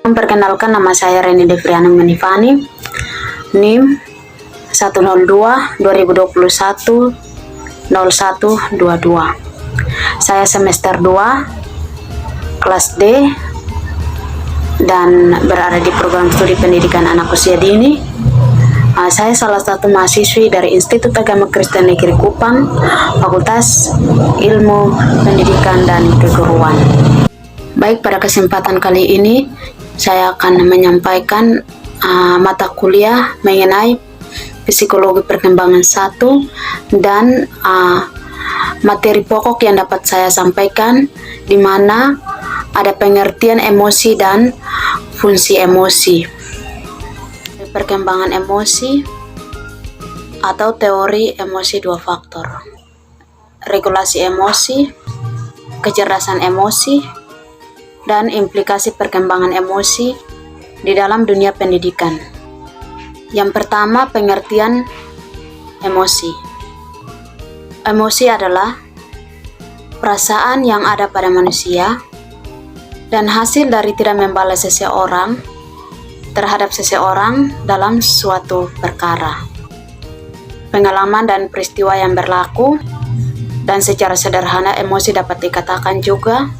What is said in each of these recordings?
Memperkenalkan, nama saya Reni Devriana Manifani, NIM 102 2021 0122. Saya semester 2 kelas D dan berada di program studi pendidikan anak usia dini. Saya salah satu mahasiswi dari Institut Agama Kristen Negeri Kupang, Fakultas Ilmu Pendidikan dan Keguruan. Baik, pada kesempatan kali ini saya akan menyampaikan mata kuliah mengenai psikologi perkembangan 1 dan materi pokok yang dapat saya sampaikan, di mana ada pengertian emosi dan fungsi emosi. Perkembangan emosi atau teori emosi 2 faktor. Regulasi emosi, kecerdasan emosi, dan implikasi perkembangan emosi di dalam dunia pendidikan. Yang pertama, pengertian emosi. Emosi adalah perasaan yang ada pada manusia dan hasil dari tidak membalas seseorang terhadap seseorang dalam suatu perkara, pengalaman dan peristiwa yang berlaku. Dan secara sederhana, emosi dapat dikatakan juga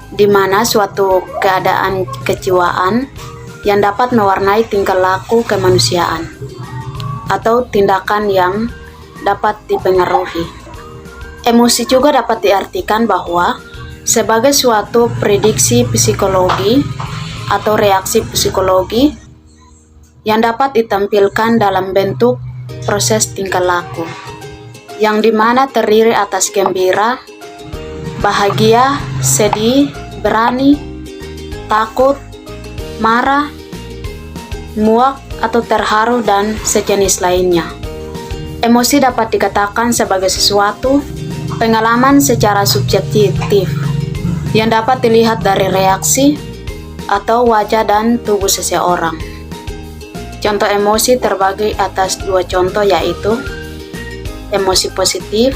di mana suatu keadaan kejiwaan yang dapat mewarnai tingkah laku kemanusiaan atau tindakan yang dapat dipengaruhi. Emosi juga dapat diartikan bahwa sebagai suatu prediksi psikologi atau reaksi psikologi yang dapat ditampilkan dalam bentuk proses tingkah laku, yang dimana terdiri atas gembira, bahagia, sedih, berani, takut, marah, muak atau terharu, dan sejenis lainnya. Emosi dapat dikatakan sebagai sesuatu pengalaman secara subjektif yang dapat dilihat dari reaksi atau wajah dan tubuh seseorang. Contoh emosi terbagi atas 2 contoh, yaitu emosi positif,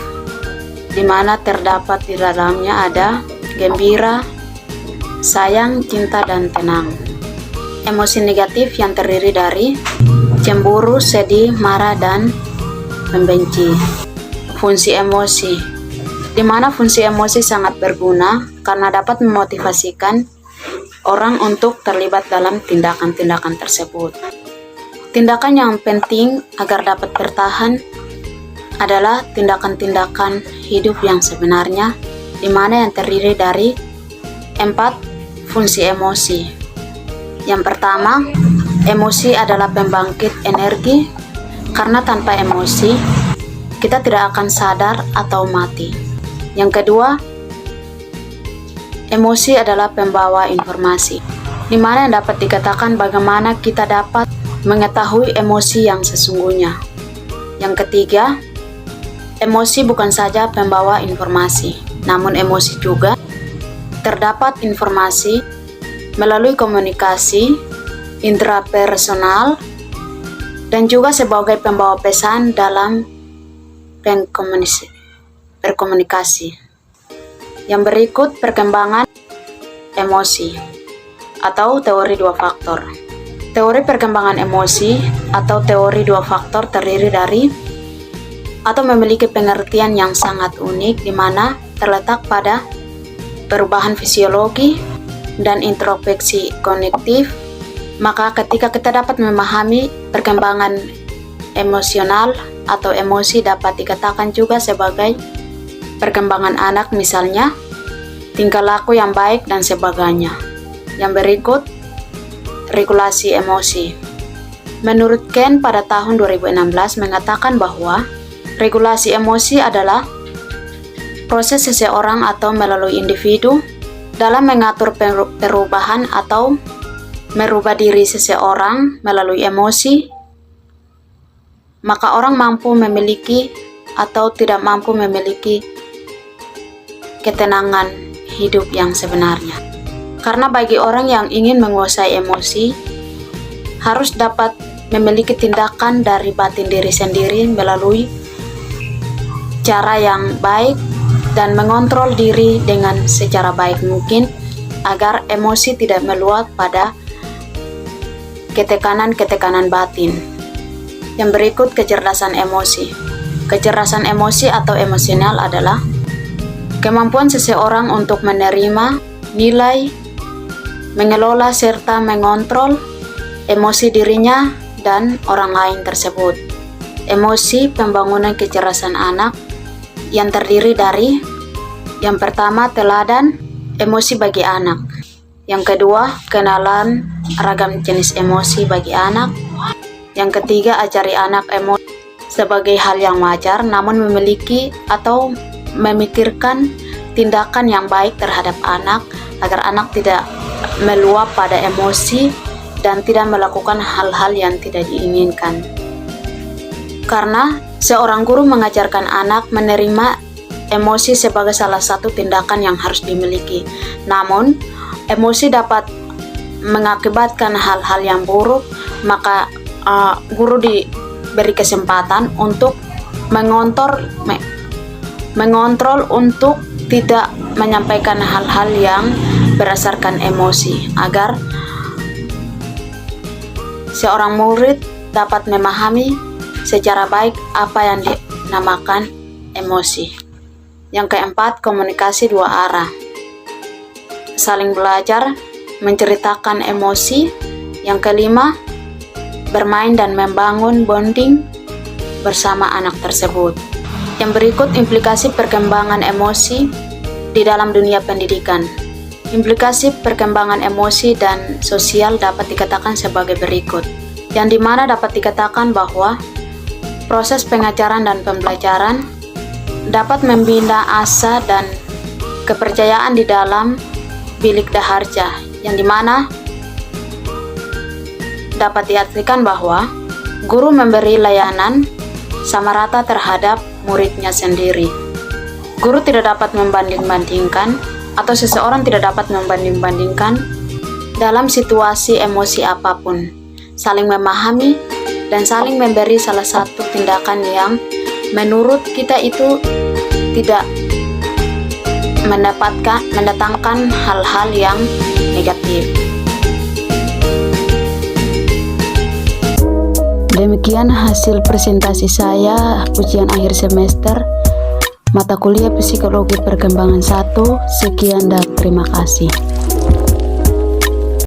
di mana terdapat di dalamnya ada gembira, sayang, cinta, dan tenang. Emosi negatif yang terdiri dari cemburu, sedih, marah, dan membenci. Fungsi emosi, di mana fungsi emosi sangat berguna karena dapat memotivasikan orang untuk terlibat dalam tindakan-tindakan tersebut. Tindakan yang penting agar dapat bertahan adalah tindakan-tindakan hidup yang sebenarnya, di mana yang terdiri dari 4 fungsi emosi. Yang pertama, emosi adalah pembangkit energi, karena tanpa emosi kita tidak akan sadar atau mati. Yang kedua, emosi adalah pembawa informasi, di mana yang dapat dikatakan bagaimana kita dapat mengetahui emosi yang sesungguhnya. Yang ketiga, emosi bukan saja pembawa informasi, namun emosi juga terdapat informasi melalui komunikasi intrapersonal dan juga sebagai pembawa pesan dalam berkomunikasi. Yang berikut perkembangan emosi atau teori 2 faktor. Teori perkembangan emosi atau teori 2 faktor terdiri dari atau memiliki pengertian yang sangat unik, di mana terletak pada perubahan fisiologi dan introspeksi kognitif. Maka ketika kita dapat memahami perkembangan emosional atau emosi, dapat dikatakan juga sebagai perkembangan anak, misalnya tingkah laku yang baik dan sebagainya. Yang berikut, regulasi emosi. Menurut Ken pada tahun 2016 mengatakan bahwa regulasi emosi adalah proses seseorang atau melalui individu dalam mengatur perubahan atau merubah diri seseorang melalui emosi. Maka orang mampu memiliki atau tidak mampu memiliki ketenangan hidup yang sebenarnya. Karena bagi orang yang ingin menguasai emosi, harus dapat memiliki tindakan dari batin diri sendiri melalui cara yang baik dan mengontrol diri dengan secara baik mungkin agar emosi tidak meluap pada ketekanan-ketekanan batin. Yang berikut kecerdasan emosi. Kecerdasan emosi atau emosional adalah kemampuan seseorang untuk menerima, nilai, mengelola serta mengontrol emosi dirinya dan orang lain tersebut. Emosi pembangunan kecerdasan anak yang terdiri dari yang pertama, teladan emosi bagi anak. Yang kedua, kenalan ragam jenis emosi bagi anak. Yang ketiga, ajari anak emosi sebagai hal yang wajar, namun memiliki atau memikirkan tindakan yang baik terhadap anak agar anak tidak meluap pada emosi dan tidak melakukan hal-hal yang tidak diinginkan. Karena seorang guru mengajarkan anak menerima emosi sebagai salah satu tindakan yang harus dimiliki. Namun, emosi dapat mengakibatkan hal-hal yang buruk, maka guru diberi kesempatan untuk mengontrol untuk tidak menyampaikan hal-hal yang berdasarkan emosi, agar seorang murid dapat memahami secara baik apa yang dinamakan emosi. Yang keempat, komunikasi dua arah. Saling belajar, menceritakan emosi. Yang kelima, bermain dan membangun bonding bersama anak tersebut. Yang berikut implikasi perkembangan emosi di dalam dunia pendidikan. Implikasi perkembangan emosi dan sosial dapat dikatakan sebagai berikut, yang dimana dapat dikatakan bahwa proses pengajaran dan pembelajaran dapat membina asa dan kepercayaan di dalam bilik daharja, yang dimana dapat diartikan bahwa guru memberi layanan sama rata terhadap muridnya sendiri. Guru tidak dapat membanding-bandingkan atau seseorang tidak dapat membanding-bandingkan dalam situasi emosi apapun, saling memahami dan saling memberi salah satu tindakan yang menurut kita itu tidak mendatangkan hal-hal yang negatif. Demikian hasil presentasi saya ujian akhir semester mata kuliah Psikologi Perkembangan 1. Sekian dan terima kasih.